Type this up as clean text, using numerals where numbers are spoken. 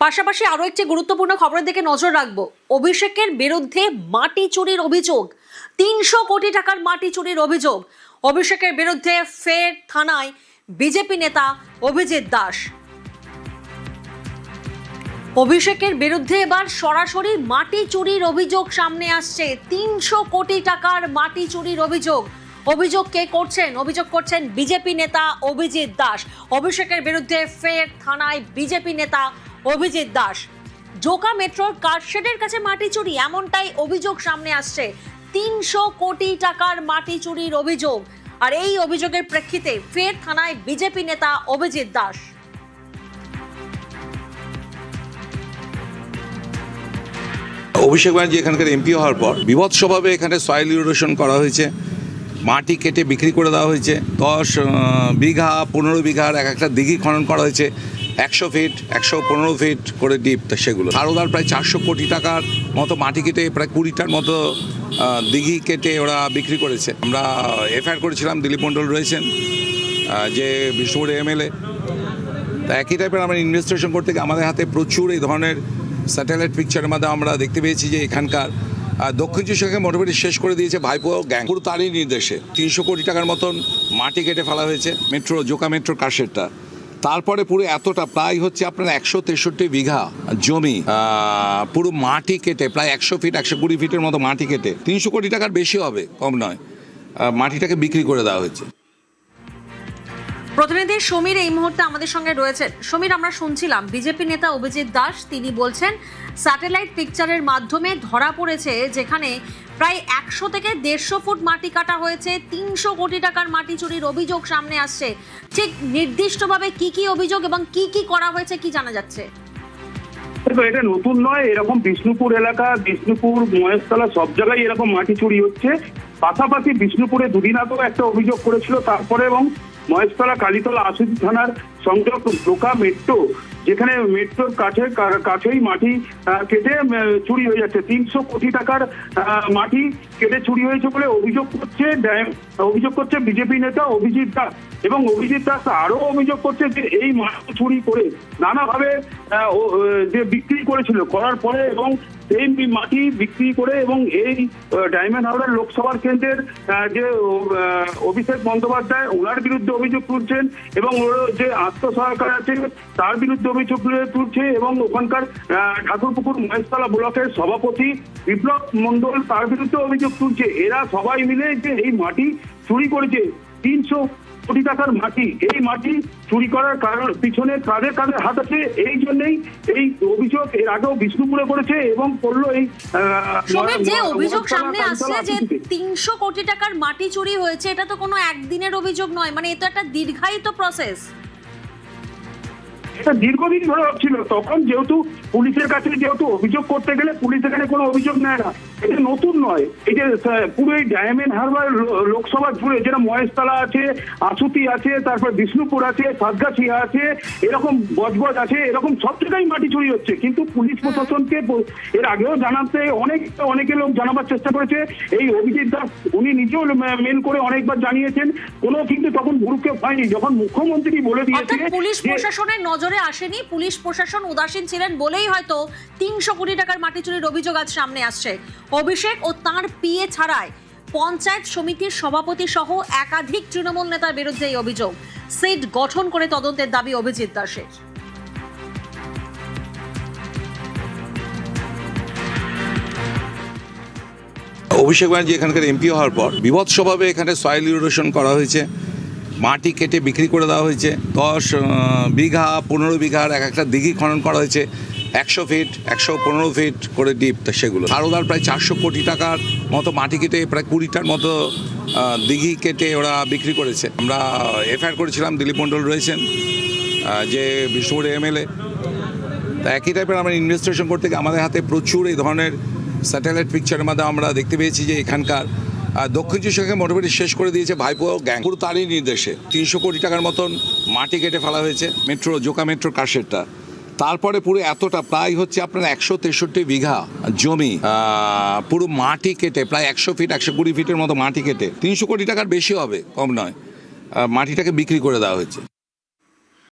পাশাপাশি আরো একটি গুরুত্বপূর্ণ খবরের দিকে নজর রাখবো। অভিষেকের বিরুদ্ধে মাটি চুরির অভিযোগ, ৩০০ কোটি টাকার মাটি চুরির অভিযোগ। অভিষেকের বিরুদ্ধে ফের থানায় বিজেপি নেতা অভিজিৎ দাস। অভিষেকের বিরুদ্ধে এবার সরাসরি মাটি চুরির অভিযোগ সামনে আসছে। ৩০০ কোটি টাকার মাটি চুরির অভিযোগ। অভিযোগ কে করছেন? অভিযোগ করছেন বিজেপি নেতা অভিজিৎ দাস। অভিষেকের বিরুদ্ধে ফের থানায় বিজেপি নেতা অভিজিৎ দাস। জোকা মেট্রোর কারশেডের কাছে মাটি চুরি, এমনটাই অভিযোগ সামনে আসছে। ৩০০ কোটি টাকার মাটি চুরির অভিযোগ, আর এই অভিযোগের প্রেক্ষিতে ফের থানায় বিজেপি নেতা অভিজিৎ দাস। অভিষেক ব্যানার্জি এখানকার এমপি হওয়ার পর বিভৎসভাবে এখানে সয়েল ইরোশন করা হয়েছে, মাটি কেটে বিক্রি করে দেওয়া হয়েছে। 10 বিঘা 15 বিঘার এক একটা দিঘি খনন করা হয়েছে, 100 ফিট 115 ফিট করে ডিপ। সেগুলো সারদার প্রায় 400 কোটি টাকার মতো মাটি কেটে প্রায় 20টার মতো দিঘি কেটে ওরা বিক্রি করেছে। আমরা এফআইআর করেছিলাম, দিলীপ মণ্ডল রয়েছেন যে বিষ্ণুপুর এমএলএ। তা একই টাইপের আমরা ইনভেস্টিগেশন করতে গিয়ে আমাদের হাতে প্রচুর এই ধরনের স্যাটেলাইট পিকচারের মাধ্যমে আমরা দেখতে পেয়েছি যে এখানকার দক্ষিণ চব্বিশ মোটামুটি শেষ করে দিয়েছে ভাইপো গ্যাং। পুরো তারই নির্দেশে 300 কোটি টাকার মতন মাটি কেটে ফেলা হয়েছে মেট্রো, জোকা মেট্রোর কারশেডটা। তারপরে পুরো এতটা প্রায় হচ্ছে আপনার 163 বিঘা জমি পুরো মাটি কেটে প্রায় 100 ফিট 120 ফিটের মতো মাটি কেটে 300 কোটি টাকার বেশি হবে, কম নয়, মাটিটাকে বিক্রি করে দেওয়া হয়েছে। প্রতিনিধি সমীর এই মুহূর্তে আমাদের সঙ্গে রয়েছেন। সমীর, আমরা শুনছিলাম বিজেপি নেতা অভিজিৎ দাস, তিনি বলছেন স্যাটেলাইট পিকচারের মাধ্যমে ধরা পড়েছে যেখানে প্রায় 100 থেকে 150 ফুট মাটি কাটা হয়েছে। 300 কোটি টাকার মাটি চুরির অভিযোগ সামনে আসছে। ঠিক নির্দিষ্টভাবে কি কি অভিযোগ এবং কি কি করা হয়েছে কি জানা যাচ্ছে? এটা নতুন নয়, এরকম বিষ্ণুপুর এলাকা, বিষ্ণুপুর, মহেশতলা সব জায়গায় এরকম মাটি চুরি হচ্ছে। পাশাপাশি বিষ্ণুপুরে দুদিন আগেও একটা অভিযোগ করেছিল, তারপরে এবং মহেশতলা কালীতলা আশুতি থানার সংযোগ জোকা মেট্রো, যেখানে মেট্রোর কাছেই মাটি কেটে চুরি হয়ে যাচ্ছে। 300 কোটি টাকার মাটি কেটে চুরি হয়েছে বলে অভিযোগ করছে বিজেপি নেতা অভিজিৎ দাস। এবং অভিজিৎ দাস আরো অভিযোগ করছে যে এই মাটি চুরি করে নানাভাবে যে বিক্রি করেছিল, করার পরে এবং এই মাটি বিক্রি করে এবং এই ডায়মন্ড হারবার লোকসভার কেন্দ্রের যে অভিষেক বন্দ্যোপাধ্যায়, ওনার বিরুদ্ধে অভিযোগ তুলছেন এবং ওর যে আত্মসহায়ক আছে তার বিরুদ্ধে অভিযোগ তুলছে এবং ওখানকার ঠাকুরপুকুর মহেশতলা ব্লকের সভাপতি বিপ্লব মণ্ডল, তার বিরুদ্ধে অভিযোগ তুলছে। এরা সবাই মিলে যে এই মাটি চুরি করেছে 300 কোটি টাকার মাটি। এই মাটি চুরি করার কারণ পিছনে কাদের কাদের হাত আছে, এই জন্যই এই অভিযোগ এর আগেও বিষ্ণুপুরে করেছে এবং করলো এই যে অভিযোগ সামনে আসছে যে 300 কোটি টাকার মাটি চুরি হয়েছে, এটা তো কোনো একদিনের অভিযোগ নয়, মানে এটা একটা দীর্ঘায়িত প্রসেস। এটা দীর্ঘদিন ধরে হচ্ছিল। তখন যেহেতু পুলিশের কাছে অভিযোগ করতে গেলে পুলিশ এখানে কোনো অভিযোগ নেয় না। এটা নতুন নয়, এই যে পুরো এই ডায়মন্ড হারবার লোকসভা জুড়ে যেটা মহেশতলা আছে, আশুতি আছে, তারপর বিষ্ণুপুর আছে, সাতগাছিয়া আছে, এরকম বজবজ আছে, এরকম সব জায়গায় মাটি চুরি হচ্ছে। কিন্তু পুলিশ প্রশাসনকে এর আগেও জানাতে অনেকে লোক জানাবার চেষ্টা করেছে। এই অভিজিৎ দাস উনি নিজেও মেল করে অনেকবার জানিয়েছেন, কোনো কিন্তু তখন ভ্রুক্ষেপ হয়নি। যখন মুখ্যমন্ত্রী বলে দিয়েছে পুলিশ প্রশাসনের নজরে আসেনি, পুলিশ প্রশাসন উদাসীন ছিলেন বলেই হয়তো 300 কোটি টাকার মাটি চুরির অভিযোগ আজ সামনে আসছে। অভিষেক ও তাঁর পিএ ছাড়াই পঞ্চায়েত সমিতির সভাপতি সহ একাধিক তৃণমূল নেতার বিরুদ্ধে এই অভিযোগ। সিট গঠন করে তদন্তের দাবি অভিজিৎ দাসের। অভিষেক ব্যানার্জি এখানকার এমপি হওয়ার পর বিভৎসভাবে এখানে সয়েল ইরোশন করা হয়েছে, মাটি কেটে বিক্রি করে দেওয়া হয়েছে। 10 বিঘা 15 বিঘার এক একটা দিঘি খনন করা হয়েছে, 100 ফিট 115 ফিট করে ডিপ। সেগুলো সারদার প্রায় 400 কোটি টাকার মতো মাটি কেটে প্রায় 20টার মতো দিঘি কেটে ওরা বিক্রি করেছে। আমরা এফআইআর করেছিলাম, দিলীপ মণ্ডল রয়েছেন যে বিষ্ণুপুর এমএলএ। তা একই টাইপের আমরা ইনভেস্টিগেশন করতে গিয়ে আমাদের হাতে প্রচুর এই ধরনের স্যাটেলাইট পিকচারের মাধ্যমে আমরা দেখতে পেয়েছি যে এখানকার দক্ষিণ চব্বিশ মোটামুটি শেষ করে দিয়েছে ভাইপো গ্যাং। পুরো তারই নির্দেশে 300 কোটি টাকার মতন মাটি কেটে ফেলা হয়েছে মেট্রো, জোকা মেট্রোর কারশেডটা। তারপরে পুরো এতটা প্রায় হচ্ছে আপনার 163 বিঘা জমি পুরো মাটি কেটে প্রায় 100 ফিট 120 ফিটের মতো মাটি কেটে 300 কোটি টাকার বেশি হবে, কম নয়, মাটিটাকে বিক্রি করে দেওয়া হয়েছে।